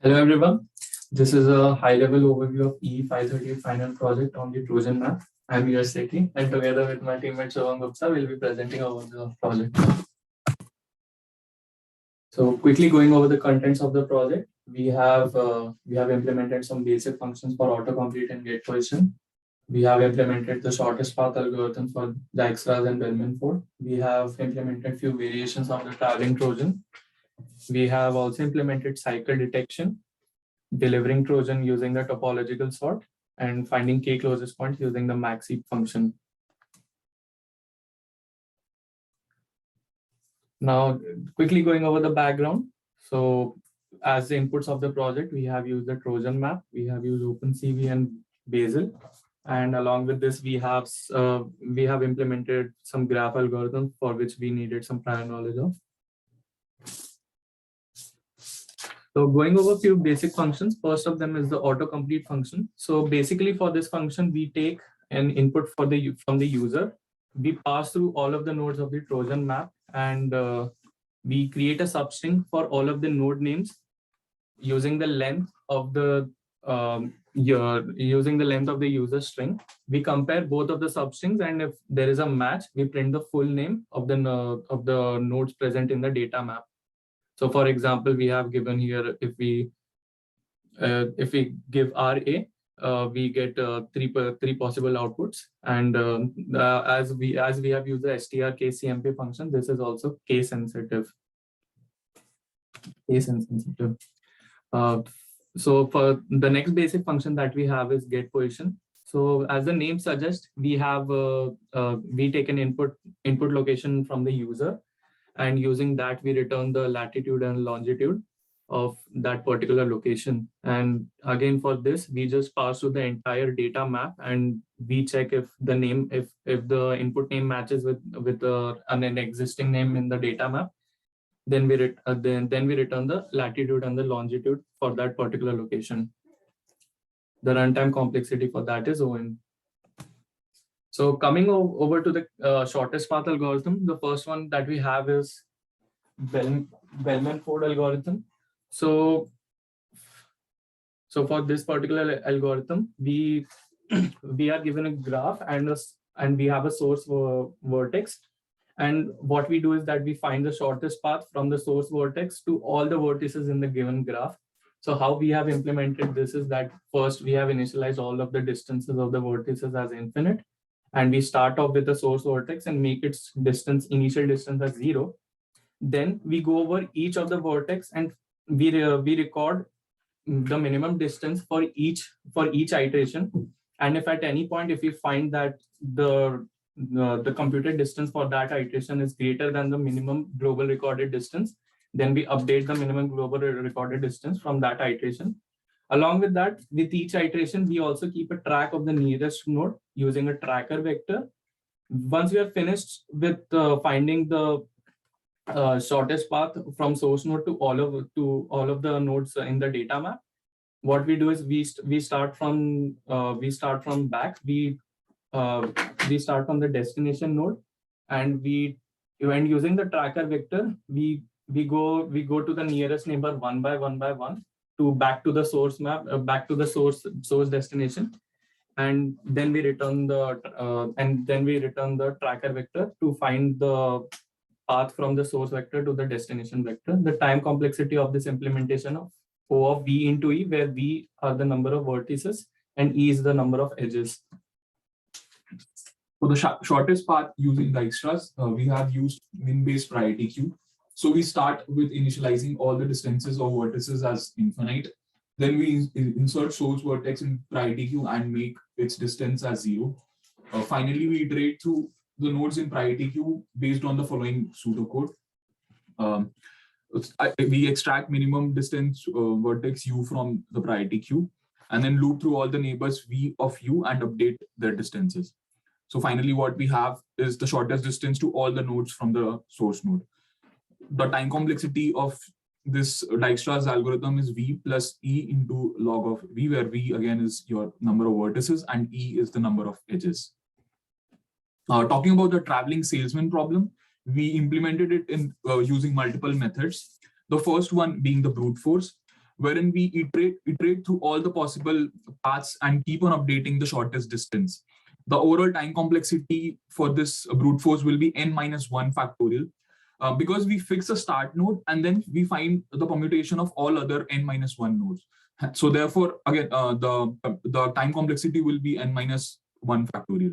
Hello everyone. This is a high-level overview of EE538 final project on the Trojan map. I'm Yash Sethi, and together with my teammate Shubham Gupta, we'll be presenting over the project. So quickly going over the contents of the project, we have implemented some basic functions for autocomplete and get position. We have implemented the shortest path algorithm for Dijkstra's and Bellman-Ford. We have implemented few variations of the traveling Trojan. We have also implemented cycle detection, delivering Trojan using the topological sort, and finding k closest point using the maxheap function. Now, quickly going over the background. So as the inputs of the project, we have used the Trojan map, we have used OpenCV and Bazel. And along with this, we have implemented some graph algorithm for which we needed some prior knowledge of. So going over a few basic functions, first of them is the autocomplete function. So basically for this function, we take an input from the user. We pass through all of the nodes of the Trojan map, and we create a substring for all of the node names using the length of the user string. We compare both of the substrings, and if there is a match, we print the full name of the nodes present in the data map. So for example, we have given here, if we give RA, we get three possible outputs. And as we have used the strkcmp function, this is also case sensitive. So for the next basic function that we have is get position. So as the name suggests, we have we take an input location from the user, and using that we return the latitude and longitude of that particular location. And again, for this, we just pass through the entire data map, and we check if the name, if the input name matches with an existing name in the data map, then we return the latitude and the longitude for that particular location. The runtime complexity for that is O(n). So coming over to the shortest path algorithm, the first one that we have is Bellman-Ford algorithm. So for this particular algorithm, we are given a graph and we have a source vertex. And what we do is that we find the shortest path from the source vertex to all the vertices in the given graph. So how we have implemented this is that first we have initialized all of the distances of the vertices as infinite. And we start off with the source vertex and make its initial distance as 0. Then we go over each of the vertex and we record the minimum distance for each iteration. And if at any point, if we find that the computed distance for that iteration is greater than the minimum global recorded distance, then we update the minimum global recorded distance from that iteration. Along with that, with each iteration, we also keep a track of the nearest node using a tracker vector. Once we are finished with finding the shortest path from source node to all of the nodes in the data map, what we do is we start from back. We start from the destination node, and using the tracker vector, we go to the nearest neighbor one by one to back to the source map, back to the source destination, and then we return the tracker vector to find the path from the source vector to the destination vector. The time complexity of this implementation of O of V into E, where V are the number of vertices and E is the number of edges. For the shortest path using Dijkstra's, we have used min-based priority queue. So we start with initializing all the distances of vertices as infinite. Then we insert source vertex in priority queue and make its distance as 0. Finally, we iterate through the nodes in priority queue based on the following pseudocode. We extract minimum distance vertex U from the priority queue, and then loop through all the neighbors V of U and update their distances. So finally, what we have is the shortest distance to all the nodes from the source node. The time complexity of this Dijkstra's algorithm is V plus E into log of V, where V again is your number of vertices and E is the number of edges. Talking about the traveling salesman problem, we implemented it in using multiple methods. The first one being the brute force. wherein we iterate through all the possible paths and keep on updating the shortest distance. The overall time complexity for this brute force will be n-1 factorial, because we fix a start node and then we find the permutation of all other n-1 nodes. So therefore, again, the time complexity will be n-1 factorial.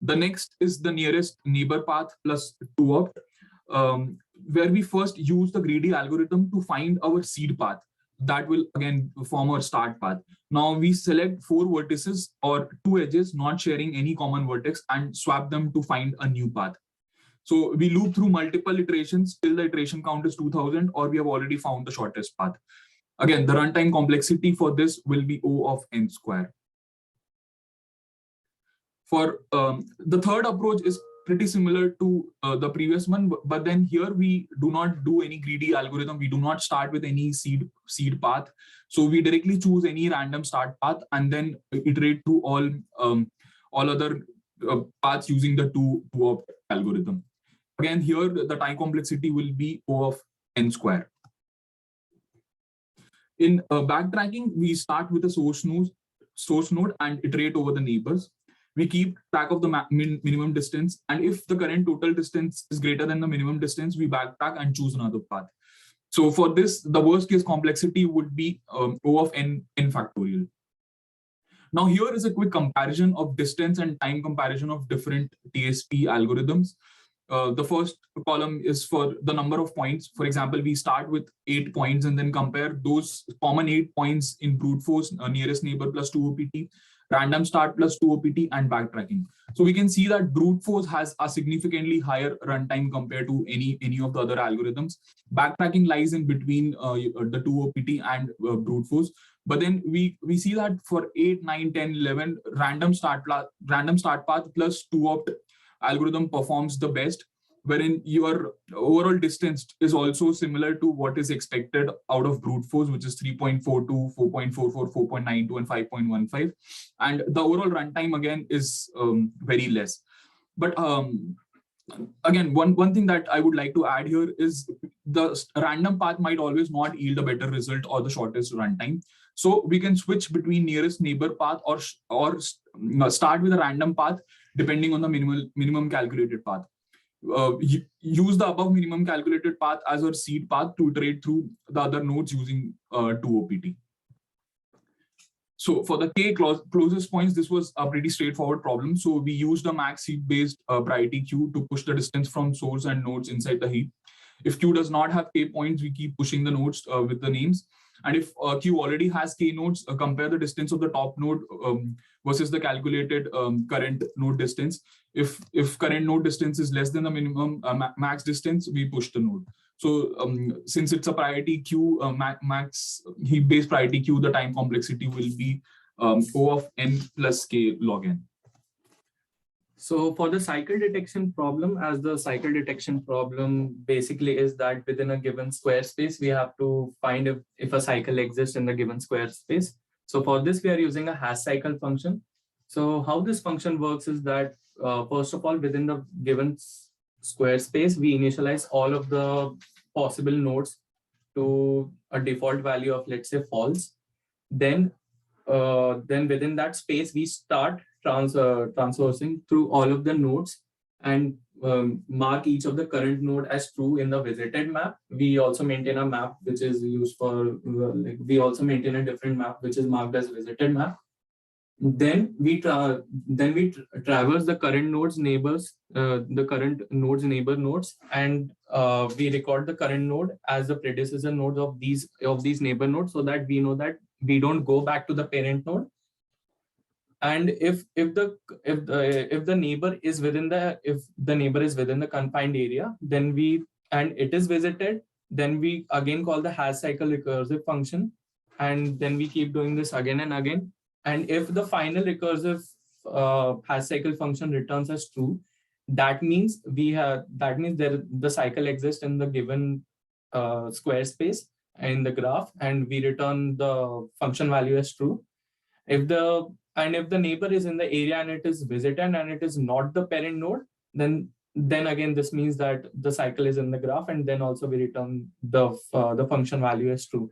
The next is the nearest neighbor path plus 2opt, where we first use the greedy algorithm to find our seed path. That will again form our start path. Now we select 4 vertices or 2 edges not sharing any common vertex and swap them to find a new path. So we loop through multiple iterations till the iteration count is 2000, or we have already found the shortest path. Again, the runtime complexity for this will be O of n square. For the third approach is pretty similar to the previous one, but then here we do not do any greedy algorithm. We do not start with any seed path. So we directly choose any random start path and then iterate through all other paths using the 2-opt algorithm. Again, here the time complexity will be O of n square. In backtracking, we start with a source node and iterate over the neighbors. We keep track of the minimum distance, and if the current total distance is greater than the minimum distance, we backtrack and choose another path. So for this, the worst case complexity would be O of n factorial. Now here is a quick comparison of distance and time comparison of different TSP algorithms. The first column is for the number of points. For example, we start with 8 points and then compare those common 8 points in brute force, nearest neighbor plus 2OPT, random start plus 2OPT, and backtracking. So we can see that brute force has a significantly higher runtime compared to any of the other algorithms. Backtracking lies in between the 2OPT and brute force. But then we see that for 8, 9, 10, 11, random start path plus 2opt algorithm performs the best, wherein your overall distance is also similar to what is expected out of brute force, which is 3.42, 4.44, 4.92, and 5.15. And the overall runtime again is very less. But again, one thing that I would like to add here is the random path might always not yield a better result or the shortest runtime. So we can switch between nearest neighbor path or start with a random path depending on the minimum calculated path. Use the above minimum calculated path as our seed path to iterate through the other nodes using 2OPT. So for the k closest points, this was a pretty straightforward problem. So we used a max heap based priority queue to push the distance from source and nodes inside the heap. If queue does not have k points, we keep pushing the nodes with the names. And if queue already has k nodes, compare the distance of the top node versus the calculated current node distance. If current node distance is less than the minimum max distance, we push the node. So since it's a priority queue, max heap based priority queue, the time complexity will be O of n plus k log n. So for the cycle detection problem, as the cycle detection problem basically is that within a given square space, we have to find if a cycle exists in the given square space. So for this, we are using a hash cycle function. So how this function works is that first of all, within the given square space, we initialize all of the possible nodes to a default value of, let's say, false. Then within that space, we start transversing through all of the nodes and mark each of the current node as true in the visited map. We also maintain a map which is used for, we also maintain a different map which is marked as visited map. Then we traverse the current nodes neighbors, the current nodes neighbor nodes, and we record the current node as the predecessor nodes of these neighbor nodes, so that we know that we don't go back to the parent node. And if the neighbor is within the confined area, then it is visited, then we again call the hash cycle recursive function, and then we keep doing this again and again. And if the final recursive hash cycle function returns as true, that means the cycle exists in the given square space in the graph, and we return the function value as true. If the neighbor is in the area and it is visited and it is not the parent node, then then again, this means that the cycle is in the graph, and then also we return the function value as true.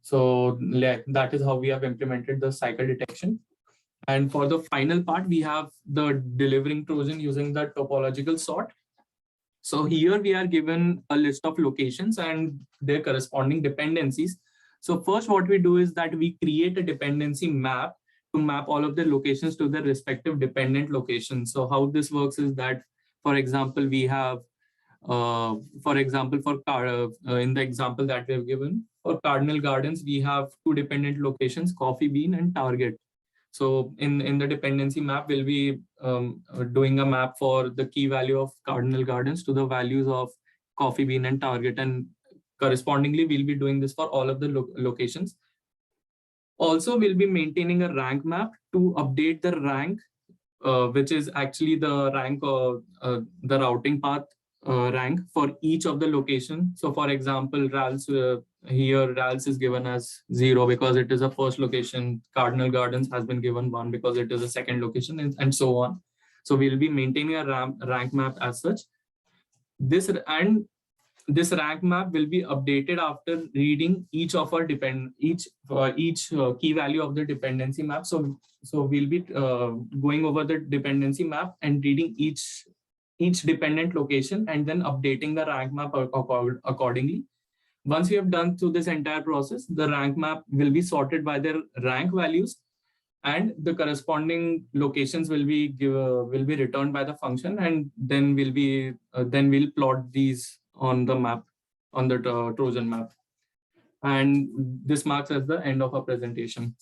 So that is how we have implemented the cycle detection. And for the final part, we have the delivering Trojan using the topological sort. So here we are given a list of locations and their corresponding dependencies. So first what we do is that we create a dependency map to map all of the locations to their respective dependent locations. So how this works is that, for example, we have, for example, in the example that we have given, for Cardinal Gardens, we have two dependent locations, Coffee Bean and Target. So in the dependency map, we'll be doing a map for the key value of Cardinal Gardens to the values of Coffee Bean and Target. And correspondingly, we'll be doing this for all of the locations. Also, we'll be maintaining a rank map to update the rank, which is actually the rank, the routing path rank for each of the location. So for example, Ral's here, Ral's is given as 0 because it is a first location. Cardinal Gardens has been given 1 because it is a second location, and so on. So we'll be maintaining a rank map as such. This rank map will be updated after reading each of our key value of the dependency map. So we'll be going over the dependency map and reading each dependent location and then updating the rank map accordingly. Once we have done through this entire process, the rank map will be sorted by their rank values, and the corresponding locations will be returned by the function, and then we'll plot these on the map, on the Trojan map. And this marks as the end of our presentation.